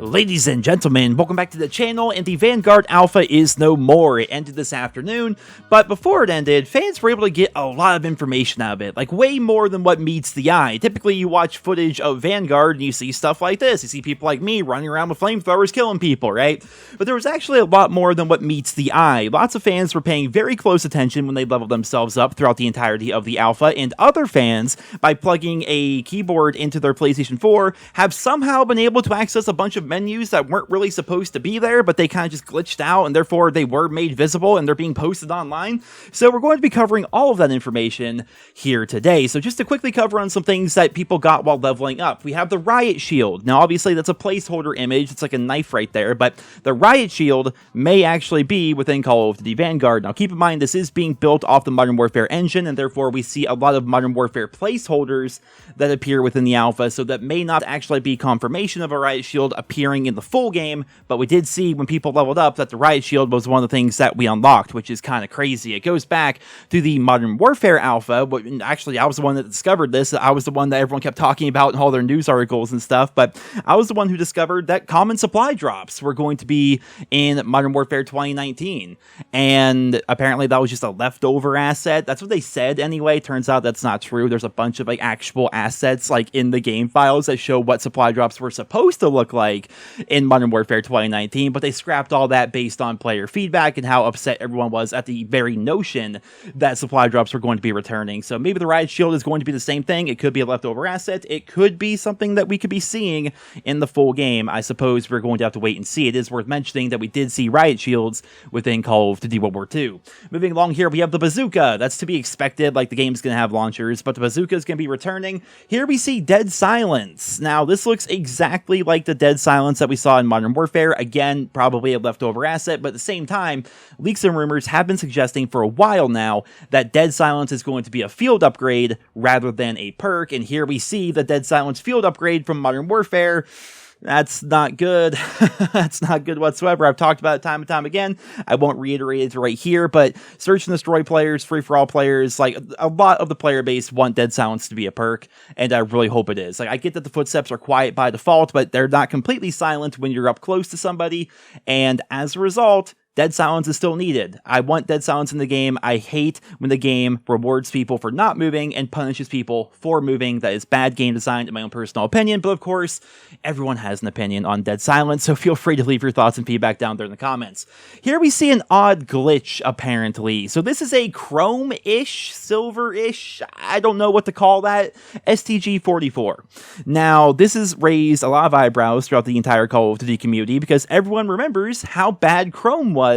Ladies and gentlemen, welcome back to the channel, and the Vanguard Alpha is no more. It ended this afternoon, but before it ended, fans were able to get a lot of information out of it, like way more than what meets the eye. Typically, you watch footage of Vanguard and you see stuff like this. You see people like me running around with flamethrowers killing people, right? But there was actually a lot more than what meets the eye. Lots of fans were paying very close attention when they leveled themselves up throughout the entirety of the alpha, and other fans, by plugging a keyboard into their PlayStation 4, have somehow been able to access a bunch of menus that weren't really supposed to be there, but they kind of just glitched out, and therefore they were made visible and they're being posted online. So we're going to be covering all of that information here today. So just to quickly cover on some things that people got while leveling up, we have the Riot Shield. Now obviously that's a placeholder image, it's like a knife right there, but the Riot Shield may actually be within Call of Duty Vanguard. Now keep in mind this is being built off the Modern Warfare engine, and therefore we see a lot of Modern Warfare placeholders that appear within the alpha, so that may not actually be confirmation of a Riot Shield appearing in the full game, but we did see when people leveled up that the Riot Shield was one of the things that we unlocked, which is kind of crazy. It goes back to the Modern Warfare Alpha, but actually I was the one that discovered this. I was the one that everyone kept talking about in all their news articles and stuff, but I was the one who discovered that common supply drops were going to be in Modern Warfare 2019, and apparently that was just a leftover asset. That's what they said anyway. Turns out that's not true. There's a bunch of like actual assets like in the game files that show what supply drops were supposed to look like in Modern Warfare 2019, but they scrapped all that based on player feedback and how upset everyone was at the very notion that supply drops were going to be returning. So maybe the Riot Shield is going to be the same thing. It could be a leftover asset. It could be something that we could be seeing in the full game. I suppose we're going to have to wait and see. It is worth mentioning that we did see Riot Shields within Call of Duty World War II. Moving along here, we have the bazooka. That's to be expected, like the game's going to have launchers, but the bazooka is going to be returning. Here we see Dead Silence. Now this looks exactly like the Dead Silence that we saw in Modern Warfare. Again, probably a leftover asset, but at the same time, leaks and rumors have been suggesting for a while now that Dead Silence is going to be a field upgrade rather than a perk, and here we see the Dead Silence field upgrade from Modern Warfare. That's not good. That's not good whatsoever. I've talked about it time and time again. I won't reiterate it right here, but Search and Destroy players, free-for-all players, like a lot of the player base want Dead Silence to be a perk, and I really hope it is. Like, I get that the footsteps are quiet by default, but they're not completely silent when you're up close to somebody, and as a result, Dead Silence is still needed. I want Dead Silence in the game. I hate when the game rewards people for not moving and punishes people for moving. That is bad game design in my own personal opinion, but of course, everyone has an opinion on Dead Silence, so feel free to leave your thoughts and feedback down there in the comments. Here we see an odd glitch, apparently. So this is a chrome-ish, silver-ish, I don't know what to call that, STG-44. Now, this has raised a lot of eyebrows throughout the entire Call of Duty community because everyone remembers how bad Chrome was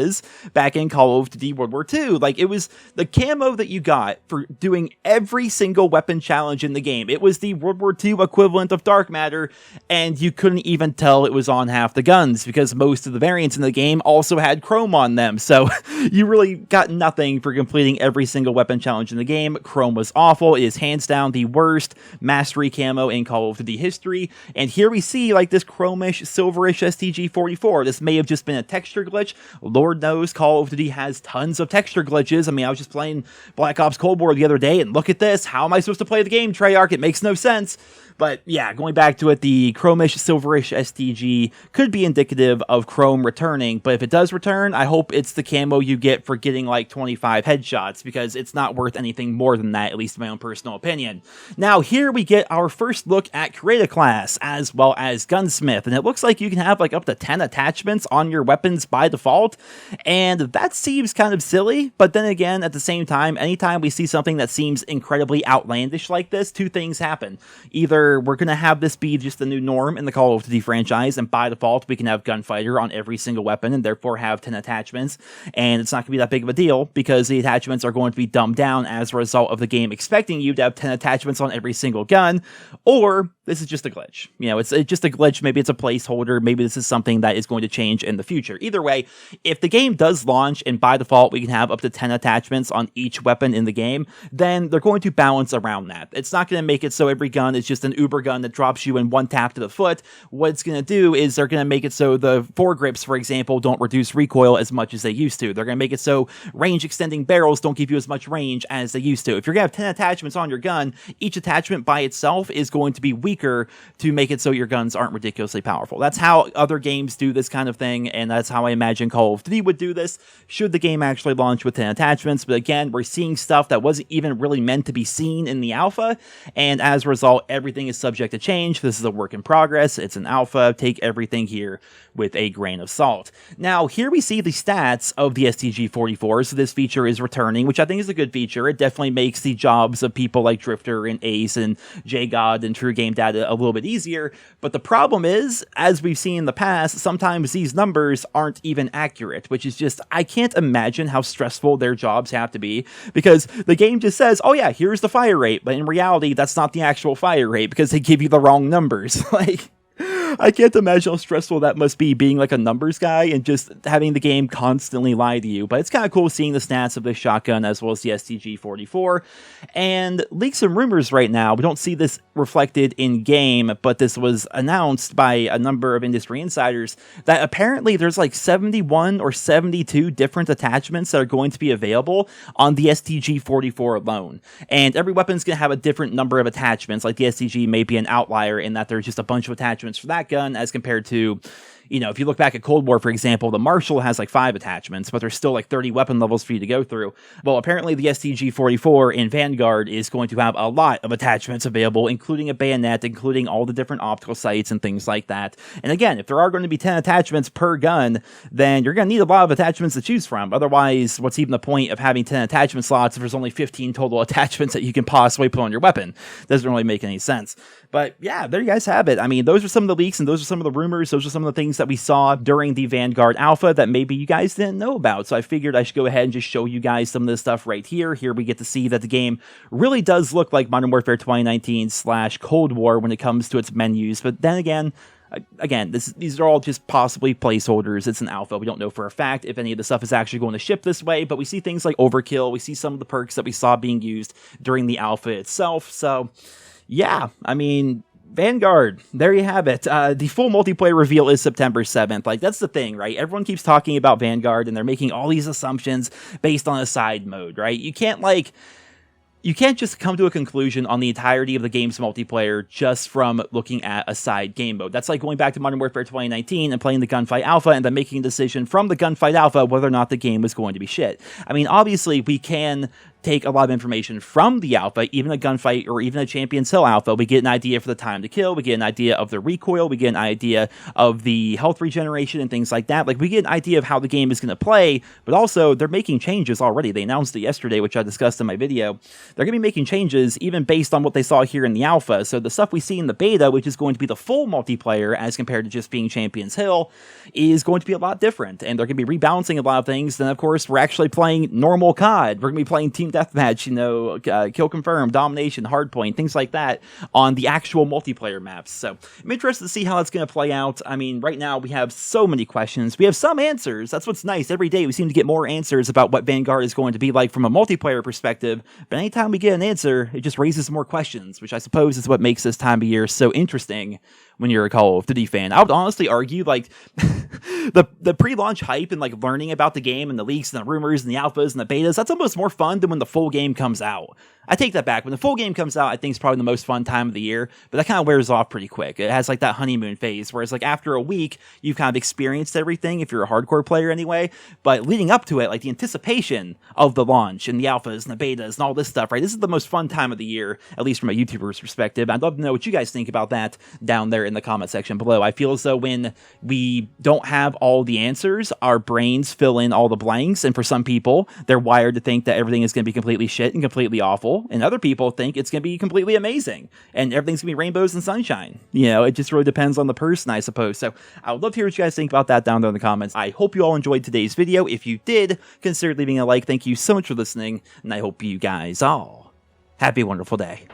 back in Call of Duty World War II. Like, it was the camo that you got for doing every single weapon challenge in the game. It was the World War II equivalent of dark matter, and you couldn't even tell it was on half the guns because most of the variants in the game also had chrome on them. So you really got nothing for completing every single weapon challenge in the game. Chrome was awful. It is hands down the worst mastery camo in Call of Duty history. And here we see like this chromish, silverish STG-44. This may have just been a texture glitch. Lord knows Call of Duty has tons of texture glitches. I mean, I was just playing Black Ops Cold War the other day, and look at this. How am I supposed to play the game, Treyarch? It makes no sense. But yeah, going back to it, the chromish, silverish STG could be indicative of Chrome returning, but if it does return, I hope it's the camo you get for getting like 25 headshots, because it's not worth anything more than that, at least in my own personal opinion. Now, here we get our first look at Creator Class, as well as Gunsmith, and it looks like you can have like up to 10 attachments on your weapons by default, and that seems kind of silly, but then again, at the same time, anytime we see something that seems incredibly outlandish like this, two things happen. Either we're going to have this be just the new norm in the Call of Duty franchise, and by default, we can have Gunfighter on every single weapon, and therefore have 10 attachments, and it's not going to be that big of a deal, because the attachments are going to be dumbed down as a result of the game expecting you to have 10 attachments on every single gun, or this is just a glitch. You know, it's just a glitch, maybe it's a placeholder, maybe this is something that is going to change in the future. Either way, if the game does launch and by default we can have up to 10 attachments on each weapon in the game, then they're going to balance around that. It's not going to make it so every gun is just an uber gun that drops you in one tap to the foot. What it's going to do is they're going to make it so the foregrips, for example, don't reduce recoil as much as they used to. They're going to make it so range extending barrels don't give you as much range as they used to. If you're going to have 10 attachments on your gun, each attachment by itself is going to be weaker to make it so your guns aren't ridiculously powerful. That's how other games do this kind of thing, and that's how I imagine Call of Duty would do this should the game actually launch with 10 attachments. But again, we're seeing stuff that wasn't even really meant to be seen in the alpha, and as a result, everything is subject to change. This is a work in progress. It's an alpha. Take everything here with a grain of salt. Now, here we see the stats of the STG-44, so this feature is returning, which I think is a good feature. It definitely makes the jobs of people like Drifter and Ace and JGod and True Game Data a little bit easier, but the problem is, as we've seen in the past, sometimes these numbers aren't even accurate, which is just, I can't imagine how stressful their jobs have to be, because the game just says, oh yeah, here's the fire rate, but in reality, that's not the actual fire rate, because they give you the wrong numbers. Like, I can't imagine how stressful that must be, being like a numbers guy and just having the game constantly lie to you. But it's kind of cool seeing the stats of this shotgun as well as the STG-44. And leaks and rumors right now, we don't see this reflected in game, but this was announced by a number of industry insiders that apparently there's like 71 or 72 different attachments that are going to be available on the STG-44 alone. And every weapon's going to have a different number of attachments. Like the STG may be an outlier in that there's just a bunch of attachments for that gun as compared to, you know, if you look back at Cold War, for example, the Marshall has like 5 attachments, but there's still like 30 weapon levels for you to go through. Well, apparently the STG-44 in Vanguard is going to have a lot of attachments available, including a bayonet, including all the different optical sights and things like that. And again, if there are going to be 10 attachments per gun, then you're going to need a lot of attachments to choose from. Otherwise, what's even the point of having 10 attachment slots if there's only 15 total attachments that you can possibly put on your weapon? Doesn't really make any sense. But yeah, there you guys have it. I mean, those are some of the leaks and those are some of the rumors. Those are some of the things that we saw during the Vanguard Alpha that maybe you guys didn't know about. So I figured I should go ahead and just show you guys some of this stuff right here. Here we get to see that the game really does look like Modern Warfare 2019/Cold War when it comes to its menus. But then again, these are all just possibly placeholders. It's an alpha. We don't know for a fact if any of the stuff is actually going to ship this way, but we see things like Overkill. We see some of the perks that we saw being used during the alpha itself. So yeah, I mean, Vanguard, there you have it. The full multiplayer reveal is September 7th. Like, that's the thing, right? Everyone keeps talking about Vanguard, and they're making all these assumptions based on a side mode, right? You can't just come to a conclusion on the entirety of the game's multiplayer just from looking at a side game mode. That's like going back to Modern Warfare 2019 and playing the Gunfight Alpha and then making a decision from the Gunfight Alpha whether or not the game was going to be shit. I mean, obviously, we can take a lot of information from the alpha, even a gunfight or even a Champions Hill alpha. We get an idea for the time to kill, we get an idea of the recoil, we get an idea of the health regeneration and things like that. Like, we get an idea of how the game is going to play, but also they're making changes already. They announced it yesterday, which I discussed in my video. They're going to be making changes even based on what they saw here in the alpha. So the stuff we see in the beta, which is going to be the full multiplayer as compared to just being Champions Hill, is going to be a lot different. And they're going to be rebalancing a lot of things. Then, of course, we're actually playing normal COD. We're going to be playing Team Deathmatch, you know, Kill Confirm, Domination, Hardpoint, things like that on the actual multiplayer maps. So I'm interested to see how that's going to play out. I mean, right now we have so many questions. We have some answers. That's what's nice. Every day we seem to get more answers about what Vanguard is going to be like from a multiplayer perspective. But anytime we get an answer, it just raises more questions, which I suppose is what makes this time of year so interesting when you're a Call of Duty fan. I would honestly argue, like, the pre-launch hype and, like, learning about the game and the leaks and the rumors and the alphas and the betas, that's almost more fun than when the full game comes out. I take that back. When the full game comes out, I think it's probably the most fun time of the year, but that kind of wears off pretty quick. It has, like, that honeymoon phase, whereas, like, after a week, you've kind of experienced everything if you're a hardcore player anyway, but leading up to it, like, the anticipation of the launch and the alphas and the betas and all this stuff, right? This is the most fun time of the year, at least from a YouTuber's perspective. I'd love to know what you guys think about that down there in the comment section below. I feel as though when we don't have all the answers, our brains fill in all the blanks, and for some people, they're wired to think that everything is going to be completely shit and completely awful, and other people think it's going to be completely amazing, and everything's going to be rainbows and sunshine. You know, it just really depends on the person, I suppose. So I would love to hear what you guys think about that down there in the comments. I hope you all enjoyed today's video. If you did, consider leaving a like. Thank you so much for listening, and I hope you guys all have a wonderful day.